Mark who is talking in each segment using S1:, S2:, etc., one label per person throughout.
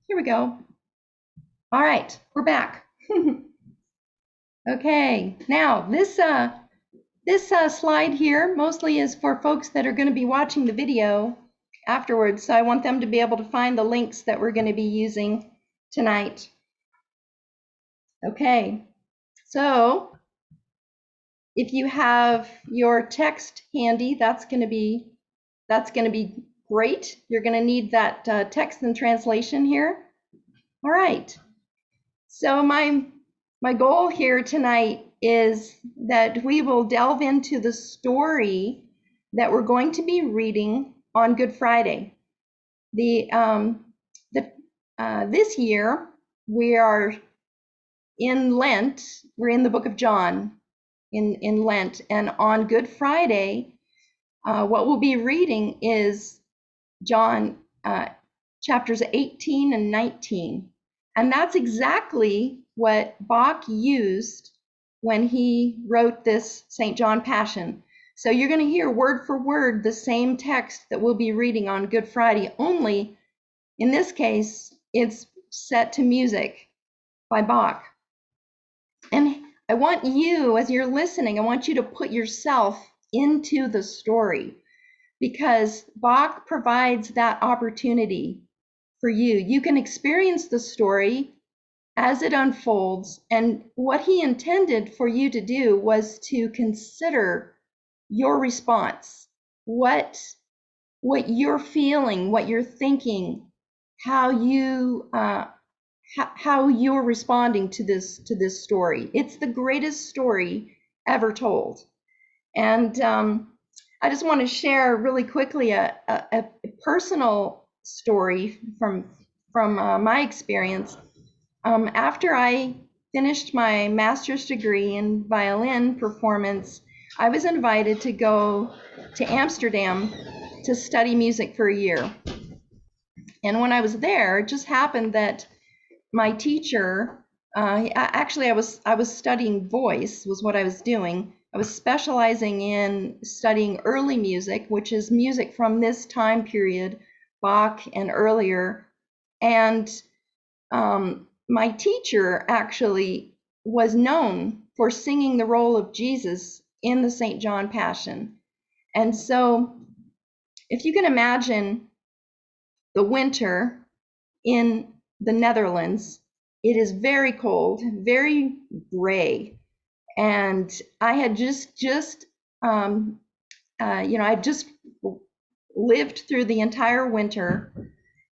S1: Here we go. All right, we're back. Okay, now this slide here mostly is for folks that are going to be watching the video afterwards. So I want them to be able to find the links that we're going to be using tonight. Okay, so if you have your text handy, that's going to be great. You're going to need that text and translation here. All right. So my goal here tonight is that we will delve into the story that we're going to be reading on Good Friday. This year we are in Lent. We're in the book of John in Lent, and on Good Friday, what we'll be reading is John chapters 18 and 19. And that's exactly what Bach used when he wrote this St. John Passion. So you're going to hear word for word the same text that we'll be reading on Good Friday, only in this case, it's set to music by Bach. And I want you, as you're listening, I want you to put yourself into the story, because Bach provides that opportunity for you. You can experience the story as it unfolds, and what he intended for you to do was to consider your response, what you're feeling, what you're thinking, how you're responding to this story. It's the greatest story ever told. And I just want to share really quickly a personal story from my experience. After I finished my master's degree in violin performance, I was invited to go to Amsterdam to study music for a year. And when I was there, it just happened that my teacher, actually I was studying voice, was what I was doing. I was specializing in studying early music, which is music from this time period, Bach and earlier. And my teacher actually was known for singing the role of Jesus in the St. John Passion. And so if you can imagine the winter in the Netherlands, it is very cold, very gray. And I had just lived through the entire winter.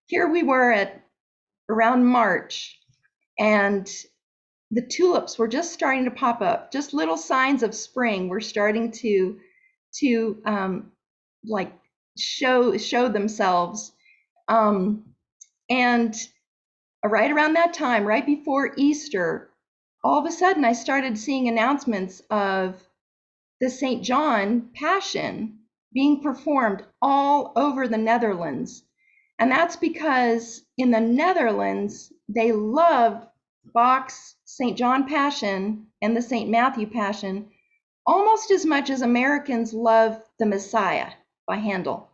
S1: Here we were at around March, and the tulips were just starting to pop up. Just little signs of spring were starting to like show themselves. And right around that time, right before Easter, all of a sudden I started seeing announcements of the St. John Passion being performed all over the Netherlands. And that's because in the Netherlands, they love Bach's St. John Passion and the St. Matthew Passion almost as much as Americans love the Messiah by Handel.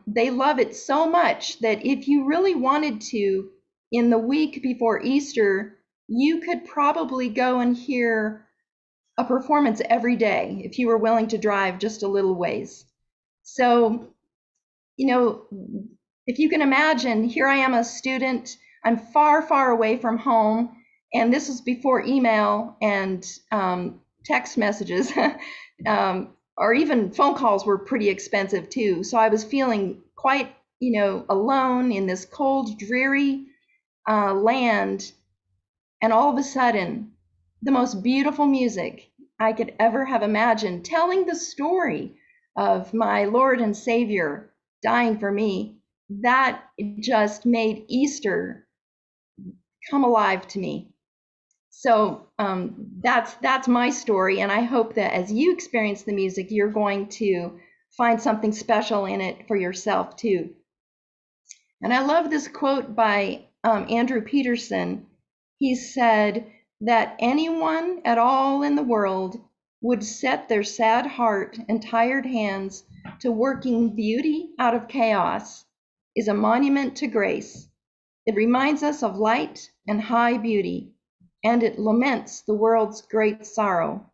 S1: They love it so much that if you really wanted to, in the week before Easter, you could probably go and hear a performance every day if you were willing to drive just a little ways. So, if you can imagine, here I am, a student, I'm far, far away from home, and this was before email and text messages, or even phone calls were pretty expensive too. So I was feeling quite, alone in this cold, dreary land. And all of a sudden, the most beautiful music I could ever have imagined, telling the story of my Lord and Savior dying for me, that just made Easter come alive to me. So that's my story, and I hope that as you experience the music, you're going to find something special in it for yourself too. And I love this quote by Andrew Peterson. He said that anyone at all in the world would set their sad heart and tired hands to working beauty out of chaos is a monument to grace. It reminds us of light and high beauty, and it laments the world's great sorrow.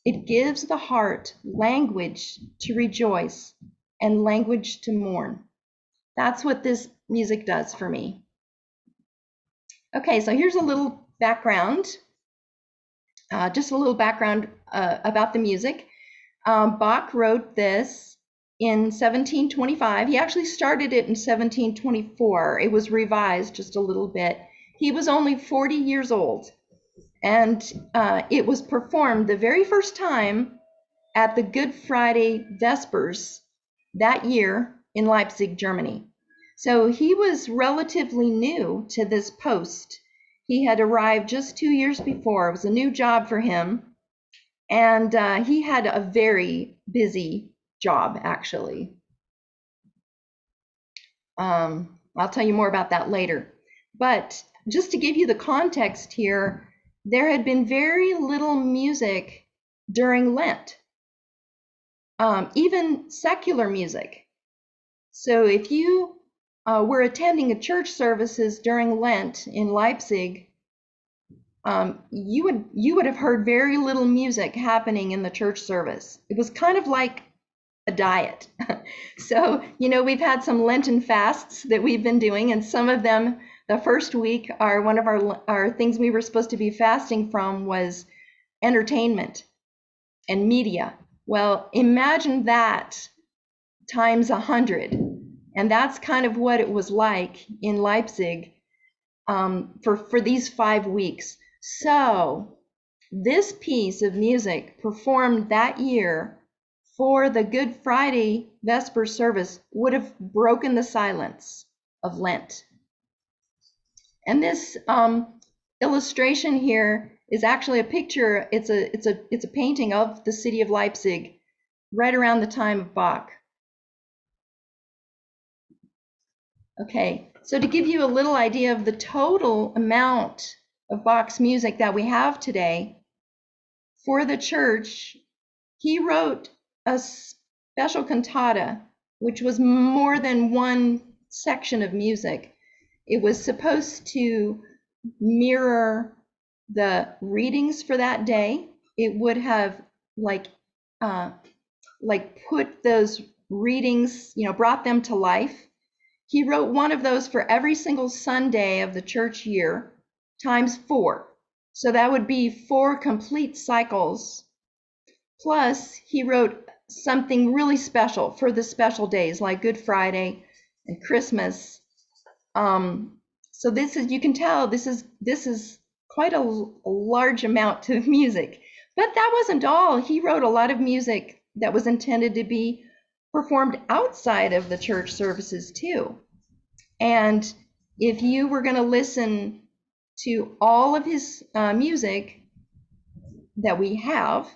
S1: It gives the heart language to rejoice and language to mourn. That's what this music does for me. Okay, so here's a little background, just a little background about the music. Bach wrote this in 1725. He actually started it in 1724. It was revised just a little bit. He was only 40 years old, and it was performed the very first time at the Good Friday Vespers that year in Leipzig, Germany. So he was relatively new to this post. He had arrived just 2 years before. It was a new job for him. And he had a very busy job, actually. I'll tell you more about that later. But just to give you the context here, there had been very little music during Lent, even secular music. So if you were attending a church services during Lent in Leipzig, you would have heard very little music happening in the church service. It was kind of like a diet. So, we've had some Lenten fasts that we've been doing, and some of them, the first week, are one of our things we were supposed to be fasting from was entertainment and media. Well, imagine that times 100. And that's kind of what it was like in Leipzig for these 5 weeks. So this piece of music performed that year for the Good Friday Vesper service would have broken the silence of Lent. And this illustration here is actually a picture. It's a painting of the city of Leipzig right around the time of Bach. Okay, so to give you a little idea of the total amount of Bach's music that we have today, for the church, he wrote a special cantata, which was more than one section of music. It was supposed to mirror the readings for that day. It would have like put those readings, brought them to life. He wrote one of those for every single Sunday of the church year, times 4. So that would be 4 complete cycles. Plus, he wrote something really special for the special days like Good Friday and Christmas. So this is, you can tell, this is quite a large amount of music. But that wasn't all. He wrote a lot of music that was intended to be performed outside of the church services too. And if you were going to listen to all of his music that we have,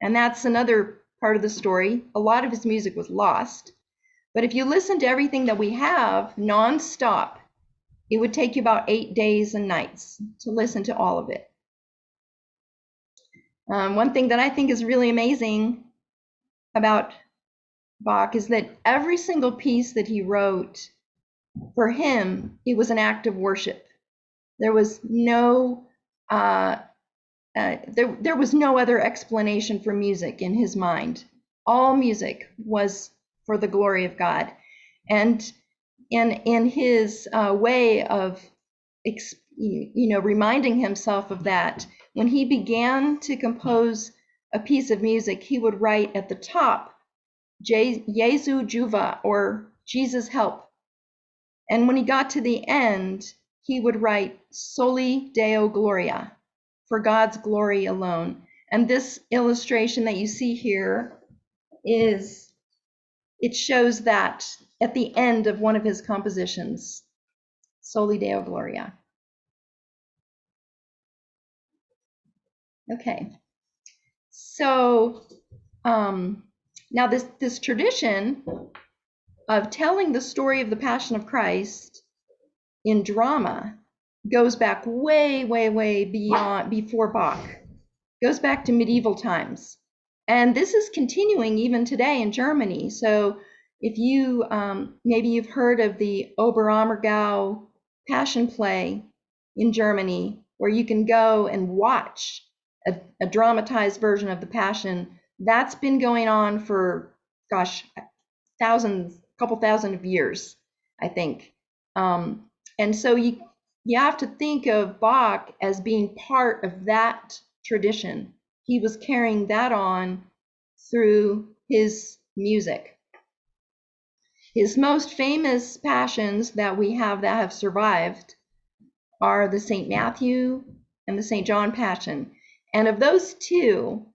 S1: and that's another part of the story, a lot of his music was lost. But if you listen to everything that we have nonstop, it would take you about 8 days and nights to listen to all of it. One thing that I think is really amazing about Bach is that every single piece that he wrote, for him, it was an act of worship. There was no there was no other explanation for music in his mind. All music was for the glory of God. And in his way of reminding himself of that, when he began to compose a piece of music, he would write at the top, Jesu Juva, or Jesus help. And when he got to the end, he would write Soli Deo Gloria, for God's glory alone. And this illustration that you see here it shows that at the end of one of his compositions, Soli Deo Gloria. Okay, so now this tradition of telling the story of the Passion of Christ in drama goes back way, way, way before Bach. Goes back to medieval times. And this is continuing even today in Germany. So if you, maybe you've heard of the Oberammergau passion play in Germany where you can go and watch a dramatized version of the Passion. That's been going on for, gosh, couple thousand of years, I think. And so you have to think of Bach as being part of that tradition. He was carrying that on through his music. His most famous passions that we have that have survived are the St. Matthew and the St. John Passion. And of those two,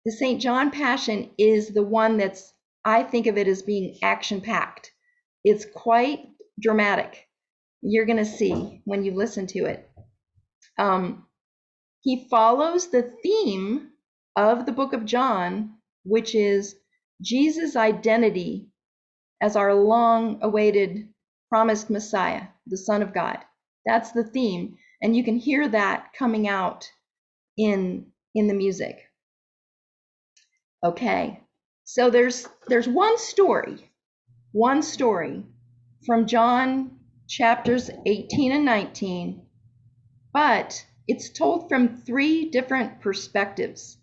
S1: the St. John Passion is the one that's, I think of it as being action-packed. It's quite dramatic. You're going to see when you listen to it. He follows the theme of the book of John, which is Jesus' identity as our long-awaited promised Messiah, the Son of God. That's the theme, and you can hear that coming out in the music. Okay, so there's one story from John chapters 18 and 19, but it's told from 3 different perspectives.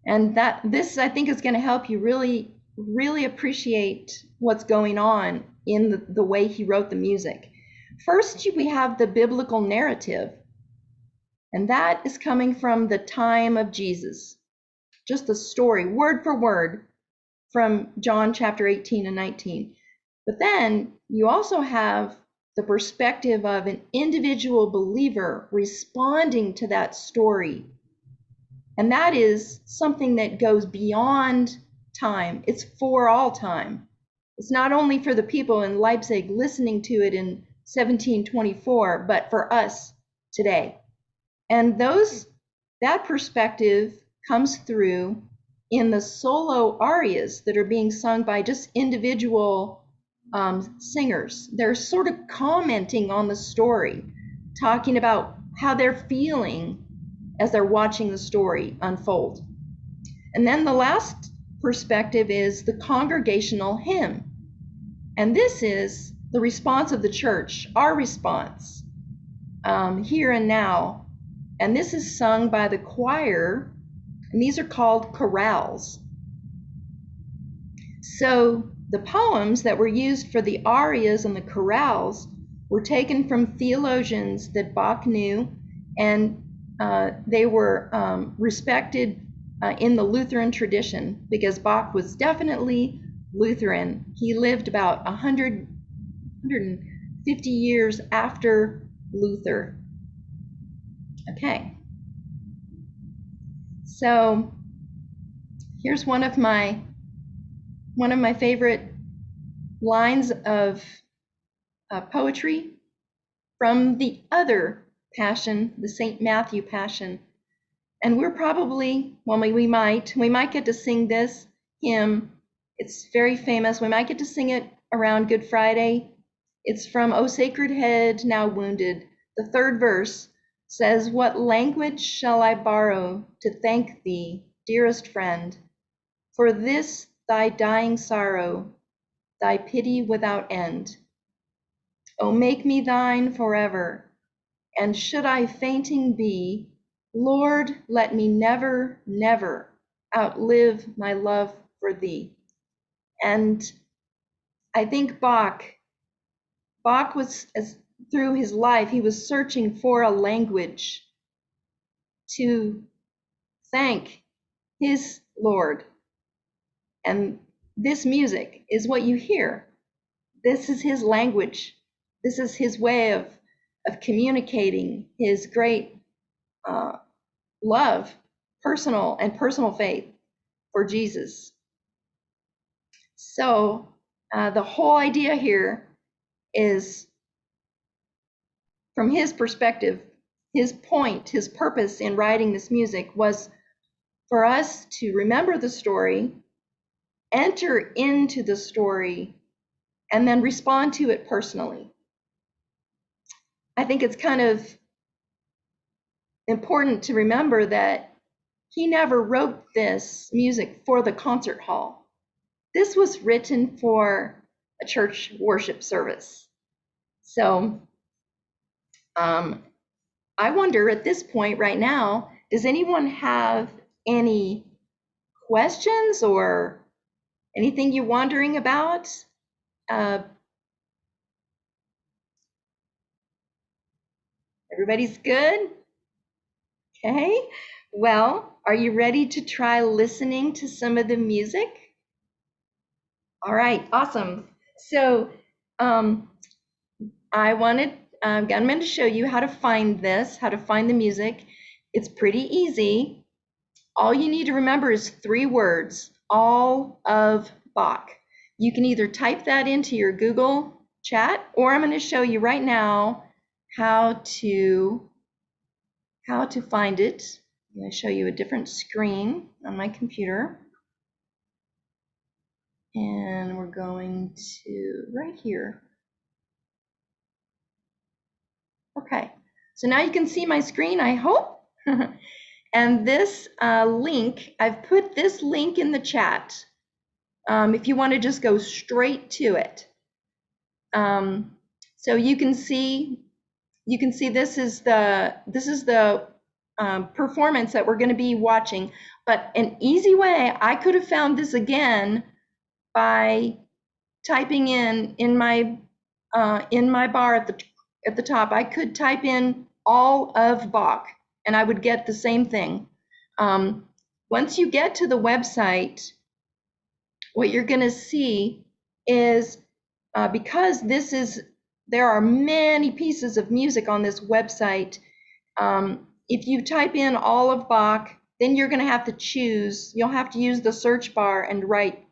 S1: And this I think is going to help you really, really appreciate what's going on in the way he wrote the music. First, we have the biblical narrative, and that is coming from the time of Jesus. Just the story, word for word, from John chapter 18 and 19. But then you also have the perspective of an individual believer responding to that story. And that is something that goes beyond time. It's for all time. It's not only for the people in Leipzig listening to it in 1724, but for us today. And that perspective comes through in the solo arias that are being sung by just individual singers. They're sort of commenting on the story, talking about how they're feeling as they're watching the story unfold. And then the last perspective is the congregational hymn. And this is the response of the church, our response, here and now. And this is sung by the choir, and these are called chorales. So the poems that were used for the arias and the chorales were taken from theologians that Bach knew, and they were respected in the Lutheran tradition, because Bach was definitely Lutheran. He lived about 150 years after Luther. Okay. So here's one of my favorite lines of poetry from the other Passion, the St. Matthew Passion. And we're probably, well, we might get to sing this hymn. It's very famous. We might get to sing it around Good Friday. It's from O Sacred Head, Now Wounded. The 3rd verse says, "What language shall I borrow to thank thee, dearest friend, for this thy dying sorrow, thy pity without end? O make me thine forever, and should I fainting be, Lord, let me never, never outlive my love for thee." And I think Bach was, through his life, he was searching for a language to thank his Lord. And this music is what you hear. This is his language. This is his way of communicating his great love, personal faith for Jesus. So the whole idea here is, from his perspective, his point, his purpose in writing this music was for us to remember the story, enter into the story, and then respond to it personally. I think it's kind of important to remember that he never wrote this music for the concert hall. This was written for a church worship service. So I wonder at this point right now, does anyone have any questions or anything you're wondering about? Everybody's good? Okay. Well, are you ready to try listening to some of the music? All right, awesome. So I'm going to show you how to find this, how to find the music. It's pretty easy. All you need to remember is 3 words, all of Bach. You can either type that into your Google chat, or I'm going to show you right now how to find it. I'm going to show you a different screen on my computer. And we're going to right here. Okay, so now you can see my screen, I hope. And this link, I've put this link in the chat if you want to just go straight to it. So you can see this is the performance that we're going to be watching. But an easy way, I could have found this again by typing in my bar at the top. I could type in all of Bach and I would get the same thing. Once you get to the website, what you're going to see is because there are many pieces of music on this website. If you type in all of Bach, then you're going to have to choose. You'll have to use the search bar and write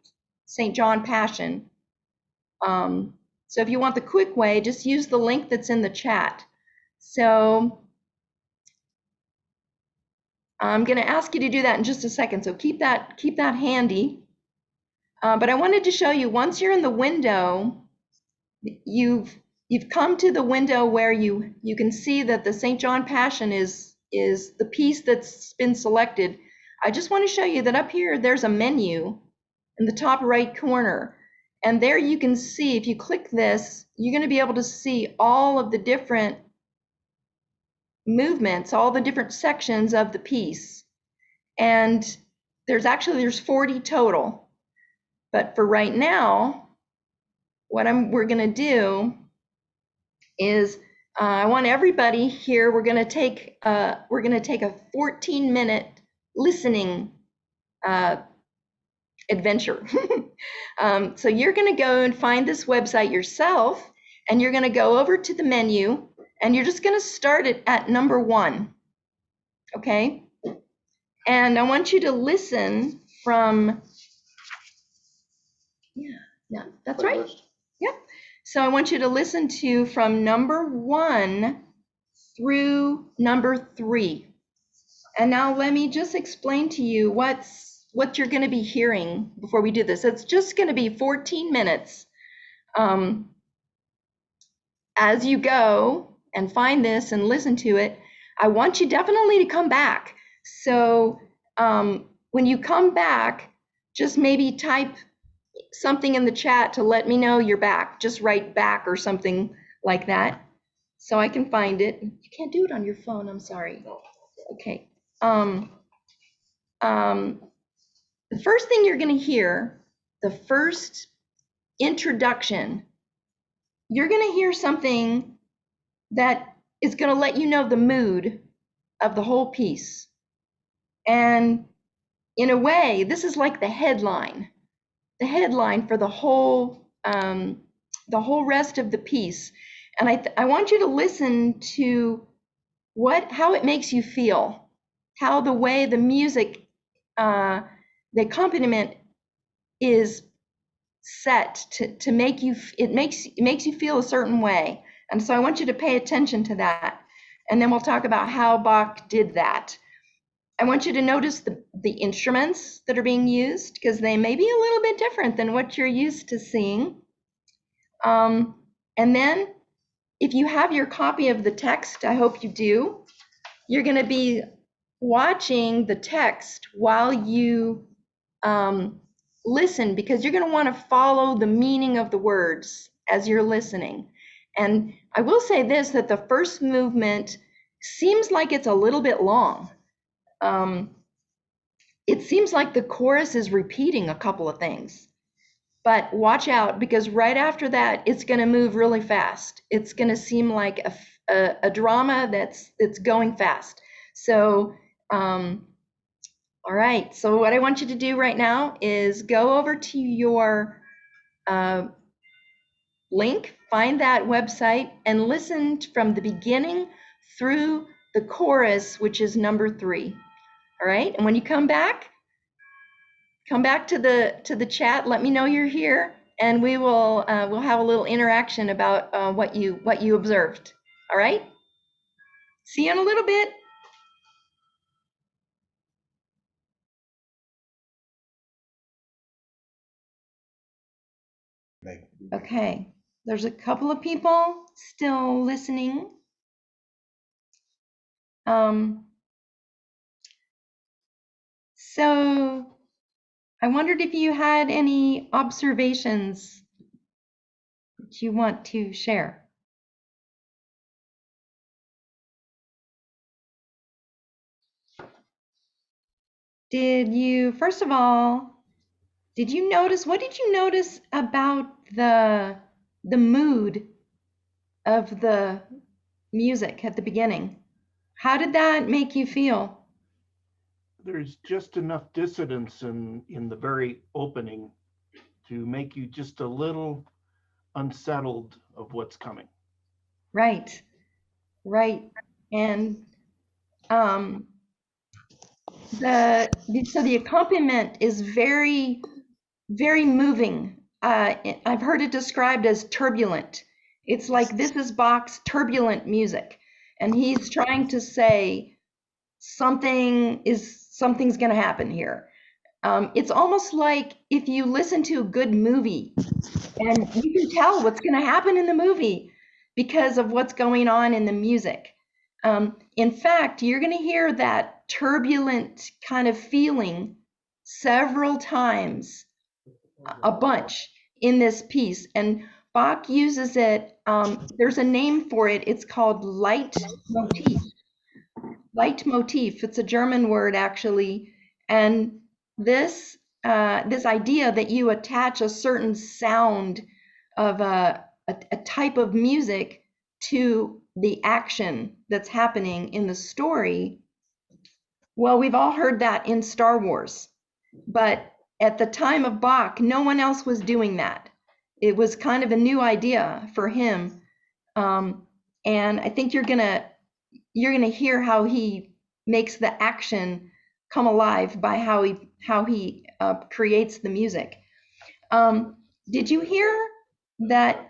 S1: St. John Passion. So if you want the quick way, just use the link that's in the chat. So I'm going to ask you to do that in just a second. So keep that handy. But I wanted to show you, once you're in the window, you've come to the window where you can see that the St. John Passion is the piece that's been selected. I just want to show you that up here there's a menu in the top right corner, and there you can see, if you click this, you're going to be able to see all of the different movements, all the different sections of the piece. And there's 40 total. But for right now, what we're going to do is I want everybody here, we're going to take a 14-minute listening adventure. So you're going to go and find this website yourself, and you're going to go over to the menu, and you're just going to start it at number 1. Okay? And I want you to listen from, yeah, that's right. Yep. So I want you to listen to from number 1 through number 3. And now let me just explain to you what you're going to be hearing before we do this. It's just going to be 14 minutes. As you go and find this and listen to it, I want you definitely to come back. So when you come back, just maybe type something in the chat to let me know you're back. Just write back or something like that so I can find it. You can't do it on your phone, I'm sorry. Okay. The first thing you're going to hear, the first introduction, you're going to hear something that is going to let you know the mood of the whole piece. And in a way, this is like the headline for the whole rest of the piece. And I want you to listen to how it makes you feel, how the way the music, the accompaniment is set to make you, it makes you feel a certain way. And so I want you to pay attention to that. And then we'll talk about how Bach did that. I want you to notice the instruments that are being used, because they may be a little bit different than what you're used to seeing. And then if you have your copy of the text, I hope you do, you're going to be watching the text while you listen, because you're going to want to follow the meaning of the words as you're listening. And I will say this, that the first movement seems like it's a little bit long. It seems like the chorus is repeating a couple of things, but watch out, because right after that, it's going to move really fast. It's going to seem like a drama that's going fast. So, all right. So what I want you to do right now is go over to your link, find that website, and listen from the beginning through the chorus, which is number 3. All right. And when you come back to the chat. Let me know you're here, and we will we'll have a little interaction about what you observed. All right. See you in a little bit. Okay. There's a couple of people still listening. So I wondered if you had any observations that you want to share. First of all, did you notice, what did you notice about the mood of the music at the beginning? How did that make you feel?
S2: There's just enough dissonance in the very opening to make you just a little unsettled of what's coming.
S1: Right. And so the accompaniment is very, very moving. I've heard it described as turbulent. It's like this is Bach's turbulent music, and he's trying to say something's going to happen here. It's almost like if you listen to a good movie, and you can tell what's going to happen in the movie because of what's going on in the music. In fact, you're going to hear that turbulent kind of feeling several times, a bunch in this piece. And Bach uses it, there's a name for it, it's called leitmotif. Leitmotif, it's a German word actually. And this idea that you attach a certain sound of a type of music to the action that's happening in the story. Well, we've all heard that in Star Wars, but at the time of Bach, no one else was doing that. It was kind of a new idea for him. And I think you're gonna hear how he makes the action come alive by how he creates the music. Did you hear that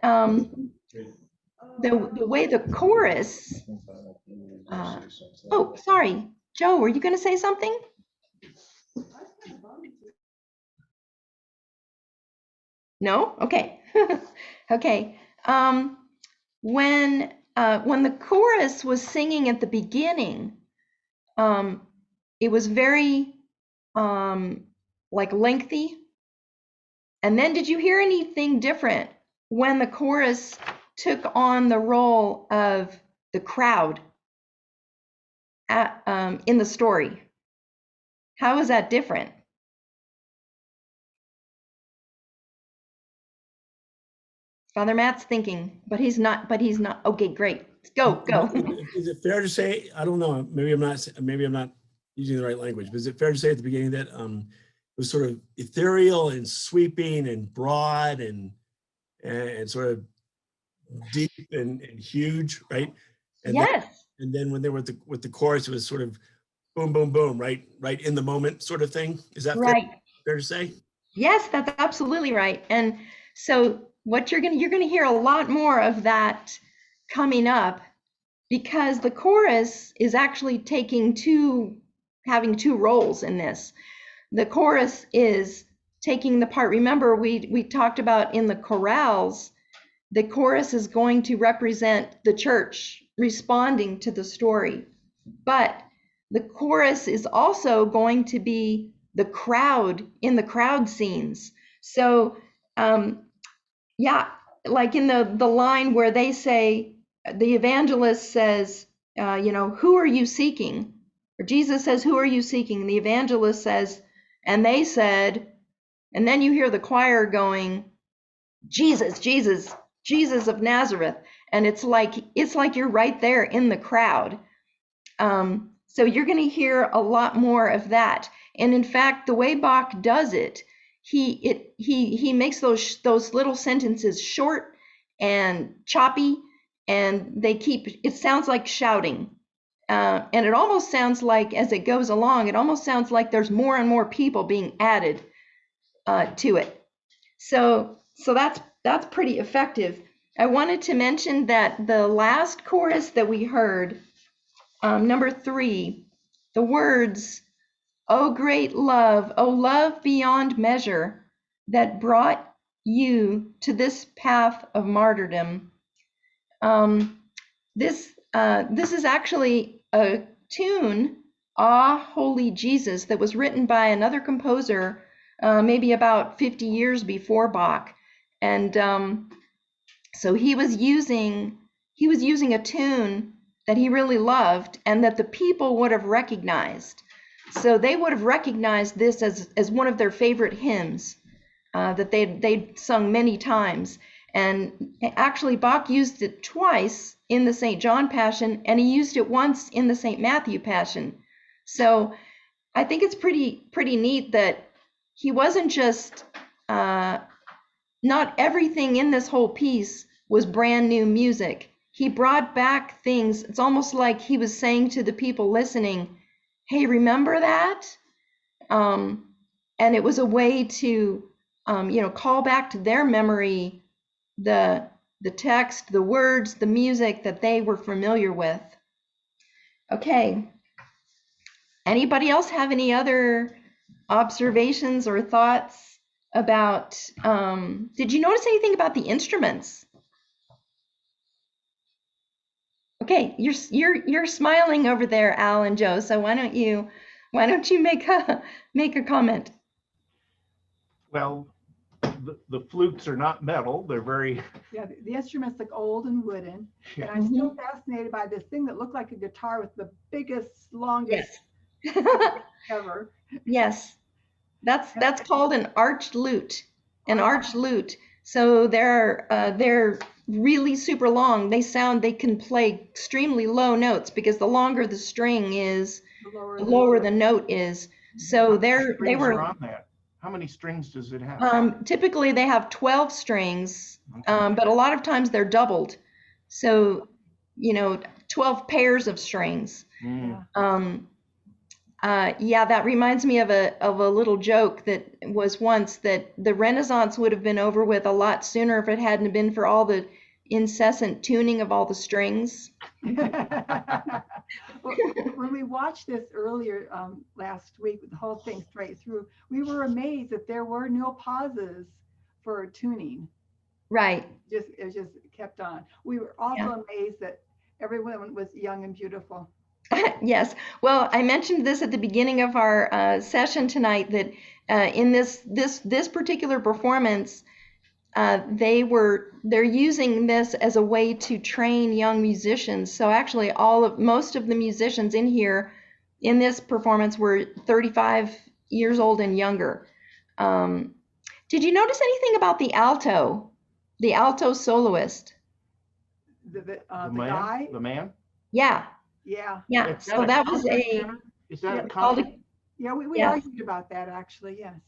S1: the way the chorus? Oh, sorry, Joe, were you going to say something? No? Okay. Okay. When the chorus was singing at the beginning, it was very like lengthy. And then did you hear anything different when the chorus took on the role of the crowd in the story? How is that different? Father Matt's thinking, but he's not. Okay, great. Go.
S3: Is it fair to say, I don't know, maybe I'm not using the right language, but is it fair to say at the beginning that it was sort of ethereal and sweeping and broad and sort of deep and huge, right? And
S1: yes.
S3: And then when they were with the chorus, it was sort of boom, boom, boom, right in the moment sort of thing. Is that
S1: right?
S3: Fair to say?
S1: Yes, that's absolutely right. And so what you're going to hear a lot more of that coming up, because the chorus is actually having two roles in this. The chorus is taking the part. Remember, we talked about in the chorales, the chorus is going to represent the church responding to the story. But the chorus is also going to be the crowd in the crowd scenes. So yeah, like in the line where they say, the evangelist says, who are you seeking? Or Jesus says, who are you seeking? And the evangelist says, and they said, and then you hear the choir going, Jesus, Jesus, Jesus of Nazareth. And it's like you're right there in the crowd. So you're going to hear a lot more of that. And in fact, the way Bach does it, he makes those little sentences short and choppy, and it sounds like shouting. And it almost sounds like, as it goes along, it almost sounds like there's more and more people being added to it. So that's pretty effective. I wanted to mention that the last chorus that we heard, number 3, the words, "Oh great love, oh love beyond measure, that brought you to this path of martyrdom." This is actually a tune, "Ah, Holy Jesus," that was written by another composer, maybe about 50 years before Bach, and so he was using a tune that he really loved and that the people would have recognized. So they would have recognized this as one of their favorite hymns that they'd sung many times. And actually, Bach used it twice in the St. John Passion, and he used it once in the St. Matthew Passion. So I think it's pretty neat that he wasn't just, not everything in this whole piece was brand new music. He brought back things. It's almost like he was saying to the people listening, hey, remember that? And it was a way to, call back to their memory the text, the words, the music that they were familiar with. Okay. Anybody else have any other observations or thoughts about, did you notice anything about the instruments? Okay, you're smiling over there, Al and Joe, so why don't you make a comment?
S2: Well, the flutes are not metal. They're very,
S4: Yeah, the instruments look old and wooden.
S2: yeah.
S4: And I'm still fascinated by this thing that looked like a guitar with the biggest, longest ever.
S1: Yes, that's called an arched lute. An arched lute. So they're really super long. They can play extremely low notes because the longer the string is, the lower the note is. So they were
S2: on that. How many strings does it have?
S1: Typically they have 12 strings, but a lot of times they're doubled. So, 12 pairs of strings.
S2: Mm.
S1: Yeah, that reminds me of a little joke that was once that the Renaissance would have been over with a lot sooner if it hadn't been for all the incessant tuning of all the strings.
S4: When we watched this earlier last week, the whole thing straight through, we were amazed that there were no pauses for tuning.
S1: Right.
S4: It just kept on. We were also amazed that everyone was young and beautiful.
S1: Yes. Well, I mentioned this at the beginning of our session tonight that in this particular performance, they're using this as a way to train young musicians. So actually, most of the musicians in here in this performance were 35 years old and younger. Did you notice anything about the alto soloist?
S4: The guy?
S2: The man?
S1: Yeah.
S4: Yeah.
S1: Yeah. So that was
S2: Is that a
S1: called
S2: concert?
S4: Yeah, we argued about that actually, yes.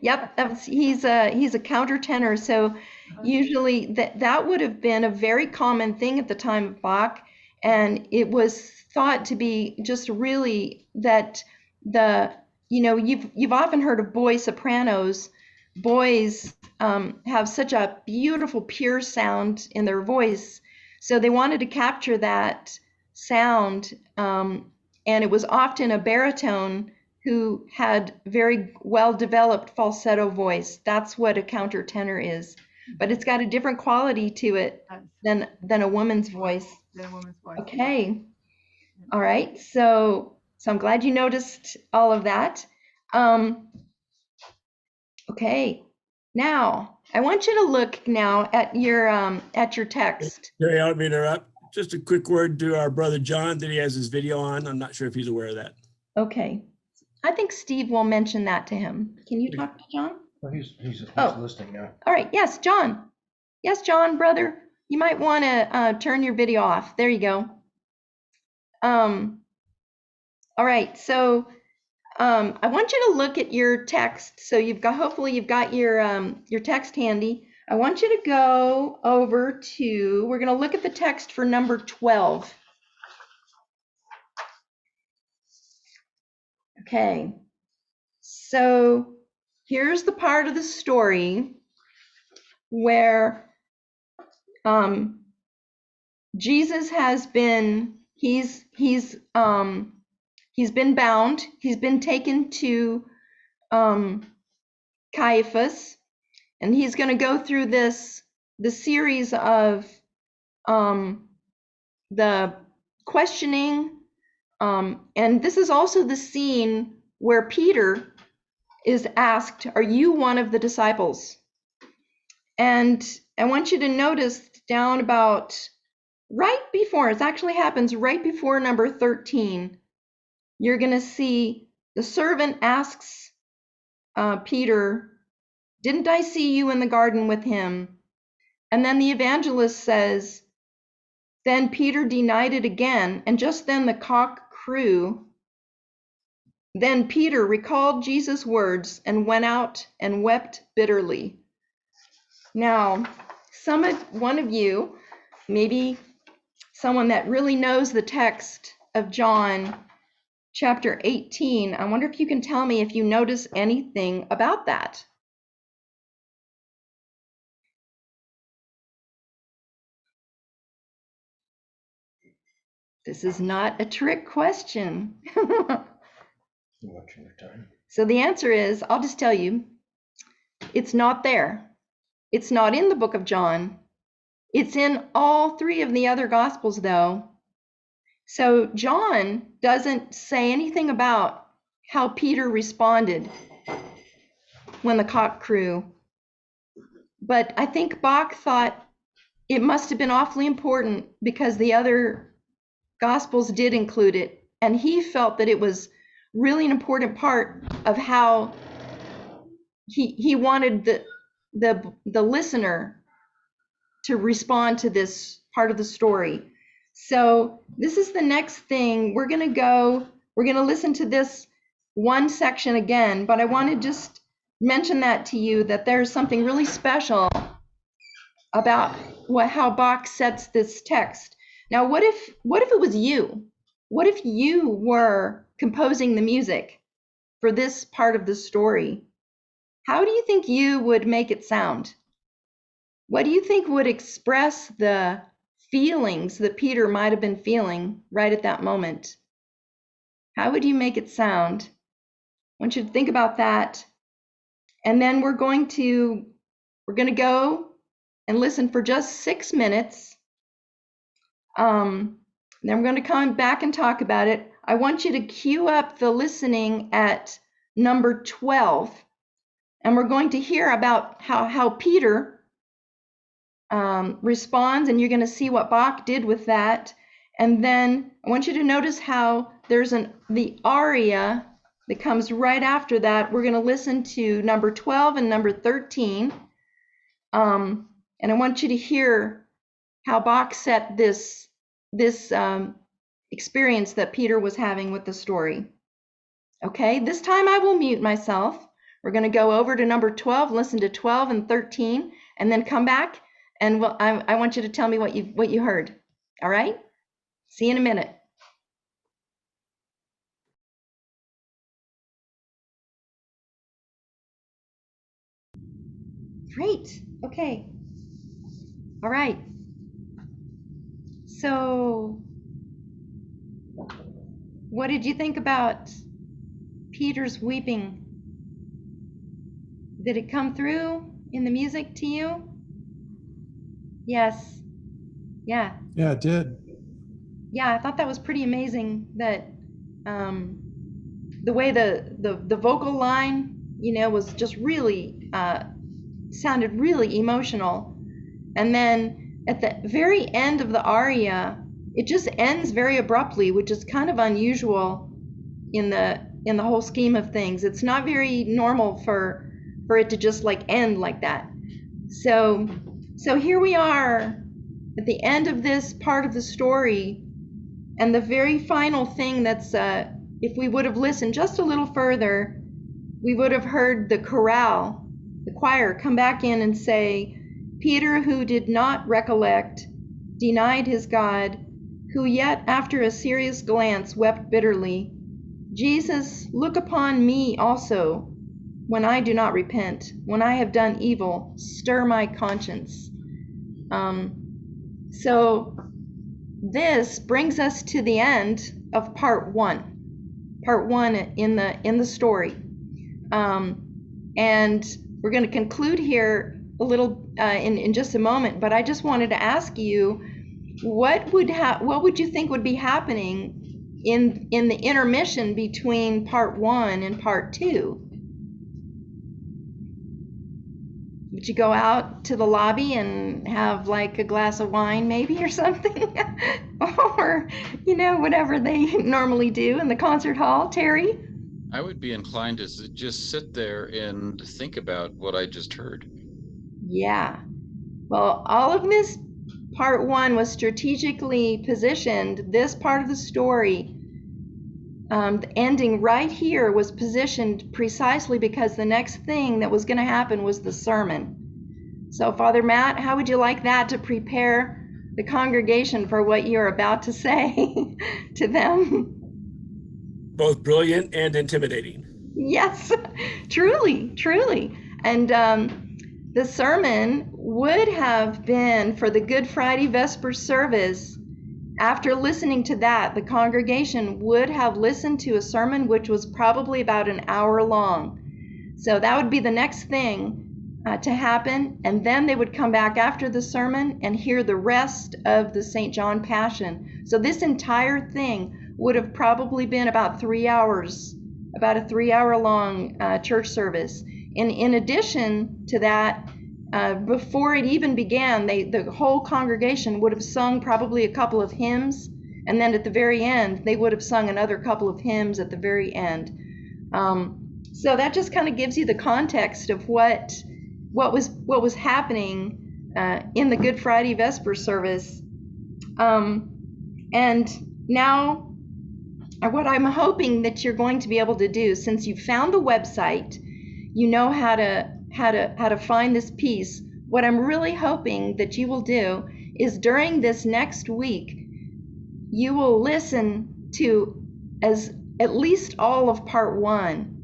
S1: Yep, he's a countertenor. So usually that would have been a very common thing at the time of Bach, and it was thought to be just really that you've often heard of boy sopranos. Boys have such a beautiful, pure sound in their voice, so they wanted to capture that sound, and it was often a baritone who had very well-developed falsetto voice. That's what a countertenor is, but it's got a different quality to it than a woman's voice. Okay. All right. So I'm glad you noticed all of that. Okay. Now I want you to look now at your text.
S3: Jerry, I don't mean to interrupt. just a quick word to our brother John that he has his video on. I'm not sure if he's aware of that.
S1: Okay. I think Steve will mention that to him. Can you talk to John?
S5: Well, he's
S1: Oh.
S5: listening now.
S1: All right. Yes, John. Yes, John, brother. You might want to turn your video off. There you go. All right. So I want you to look at your text. So hopefully you've got your text handy. I want you to go over to, we're going to look at the text for number 12. Okay. So here's the part of the story where Jesus has been, he's been bound. He's been taken to Caiaphas, and he's going to go through the series of the questioning, and this is also the scene where Peter is asked, "Are you one of the disciples?" And I want you to notice down about right before, it actually happens right before number 13, you're going to see the servant asks Peter, "Didn't I see you in the garden with him?" And then the evangelist says, "Then Peter denied it again, and just then the cock crew. Then Peter recalled Jesus' words and went out and wept bitterly." Now, one of you, maybe someone that really knows the text of John chapter 18, I wonder if you can tell me if you notice anything about that. This is not a trick question.
S5: Watching your time.
S1: So the answer is, I'll just tell you, it's not there. It's not in the book of John. It's in all three of the other gospels, though. So John doesn't say anything about how Peter responded when the cock crew. But I think Bach thought it must have been awfully important because the other gospels did include it. And he felt that it was really an important part of how he wanted the listener to respond to this part of the story. So this is the next thing. We're going to listen to this one section again, but I want to just mention that to you, that there's something really special about how Bach sets this text. Now, what if it was you? What if you were composing the music for this part of the story? How do you think you would make it sound? What do you think would express the feelings that Peter might have been feeling right at that moment? How would you make it sound? I want you to think about that. And then we're going to go and listen for just 6 minutes. Then we're going to come back and talk about it. I want you to cue up the listening at number 12. And we're going to hear about how Peter responds, and you're going to see what Bach did with that. And then I want you to notice how there's the aria that comes right after that. We're going to listen to number 12 and number 13. And I want you to hear how Bach set this experience that Peter was having with the story. Okay, this time I will mute myself. We're going to go over to number 12, listen to 12 and 13, and then come back, and I want you to tell me what you heard. All right? See you in a minute. Great. Okay. All right. So, what did you think about Peter's weeping? Did it come through in the music to you? Yes. Yeah.
S6: Yeah, it did.
S1: Yeah, I thought that was pretty amazing that the way the vocal line, was just really sounded really emotional. And then at the very end of the aria, it just ends very abruptly, which is kind of unusual in the whole scheme of things. It's not very normal for it to just like end like that. So here we are at the end of this part of the story, and the very final thing that's if we would have listened just a little further, we would have heard the chorale, the choir, come back in and say, Peter, who did not recollect, denied his God, who yet after a serious glance wept bitterly. Jesus, look upon me also, when I do not repent, when I have done evil, stir my conscience. So this brings us to the end of part one in the story. And we're going to conclude here a little in just a moment, but I just wanted to ask you, what would you think would be happening in the intermission between part one and part two? Would you go out to the lobby and have like a glass of wine maybe or something? Or, whatever they normally do in the concert hall, Terry?
S5: I would be inclined to just sit there and think about what I just heard.
S1: Yeah. Well, all of this part one was strategically positioned. This part of the story, the ending right here, was positioned precisely because the next thing that was going to happen was the sermon. So, Father Matt, how would you like that to prepare the congregation for what you're about to say to them?
S3: Both brilliant and intimidating.
S1: Yes, truly. And the sermon would have been for the Good Friday Vesper service. After listening to that, the congregation would have listened to a sermon which was probably about an hour long. So that would be the next thing to happen. And then they would come back after the sermon and hear the rest of the St. John Passion. So this entire thing would have probably been about 3 hours, about a 3-hour long church service. And in addition to that, before it even began, the whole congregation would have sung probably a couple of hymns, and then at the very end, they would have sung another couple of hymns at the very end. So that just kind of gives you the context of what was happening in the Good Friday Vesper service. And now, what I'm hoping that you're going to be able to do, since you found the website, you know how to find this piece. What I'm really hoping that you will do is during this next week, you will listen to at least all of part one,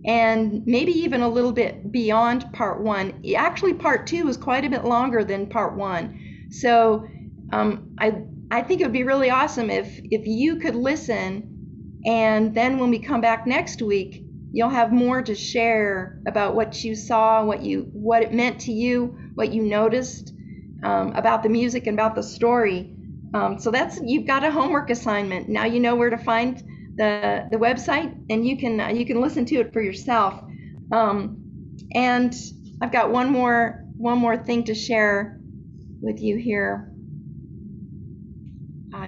S1: and maybe even a little bit beyond part one. Actually, part two is quite a bit longer than part one. So I think it would be really awesome if you could listen, and then when we come back next week, you'll have more to share about what you saw, what it meant to you, what you noticed about the music and about the story. So you've got a homework assignment. Now you know where to find the website, and you can listen to it for yourself. And I've got one more thing to share with you here.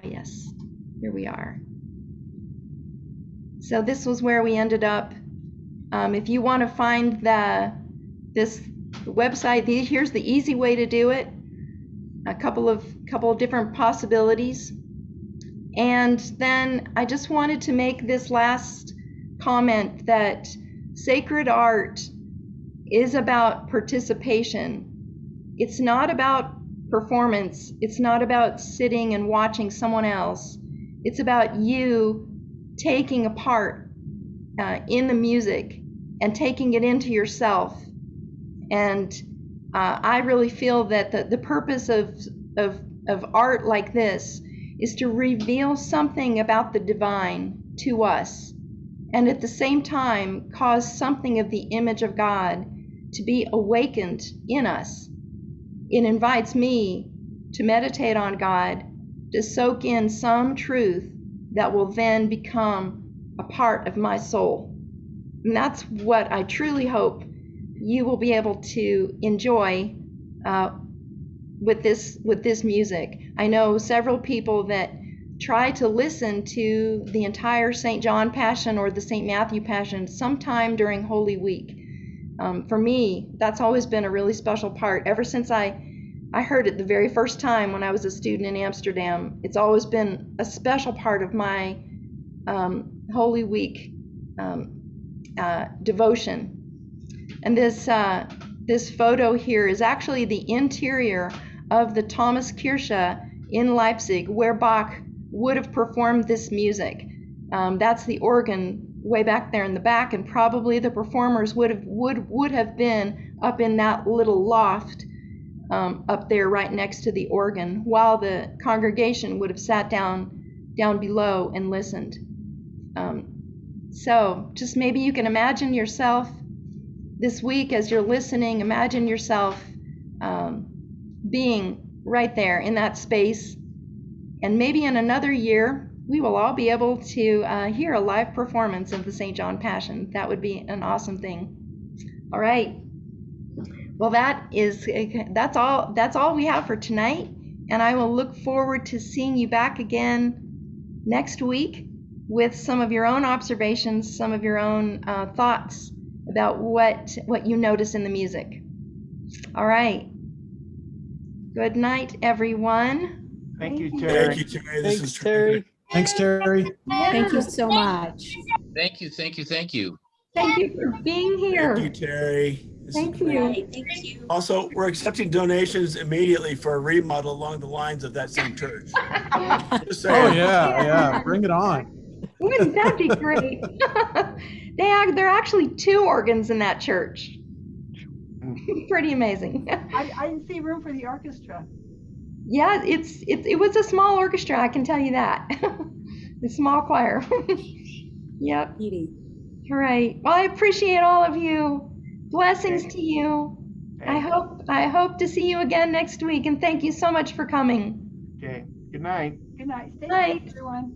S1: Yes, here we are. So this was where we ended up. If you want to find this website, here's the easy way to do it. A couple of different possibilities. And then I just wanted to make this last comment that sacred art is about participation. It's not about performance. It's not about sitting and watching someone else. It's about you taking a part in the music and taking it into yourself. And I really feel that the purpose of art like this is to reveal something about the divine to us, and at the same time cause something of the image of God to be awakened in us. It invites me to meditate on God, to soak in some truth that will then become a part of my soul. And that's what I truly hope you will be able to enjoy with this music. I know several people that try to listen to the entire St. John Passion or the St. Matthew Passion sometime during Holy Week. For me, that's always been a really special part. Ever since I heard it the very first time when I was a student in Amsterdam, it's always been a special part of my Holy Week devotion. And this photo here is actually the interior of the Thomas Kirche in Leipzig, where Bach would have performed this music. That's the organ way back there in the back, and probably the performers would have been up in that little loft up there right next to the organ, while the congregation would have sat down below and listened. So just maybe you can imagine yourself this week as you're listening, imagine yourself being right there in that space. And maybe in another year, we will all be able to hear a live performance of the St. John Passion. That would be an awesome thing. All right. Well, that's all we have for tonight. And I will look forward to seeing you back again next week with some of your own observations, some of your own thoughts about what you notice in the music. All right. Good night, everyone.
S2: Thank you, Terry.
S3: Thank you, Terry. This
S6: Thanks,
S3: is
S6: Terry.
S7: Thanks, Terry.
S8: Thank you so much.
S5: Thank you, thank you, thank you.
S1: Thank you for being here.
S3: Thank you, Terry. This is
S1: Thank
S3: great.
S1: you.
S8: Thank you.
S3: Also, we're accepting donations immediately for a remodel along the lines of that same church. Just
S6: Oh,
S3: saying.
S6: yeah. Bring it on.
S1: Wouldn't that be great? There are actually 2 organs in that church. Pretty amazing.
S4: I didn't see room for the orchestra.
S1: Yeah, it was a small orchestra, I can tell you that. A small choir. Yep.
S8: Edie.
S1: All right. Well, I appreciate all of you. Blessings to you. I hope to see you again next week, and thank you so much for coming.
S2: Okay. Good night.
S4: Good night. Stay
S1: Night.
S4: safe, everyone.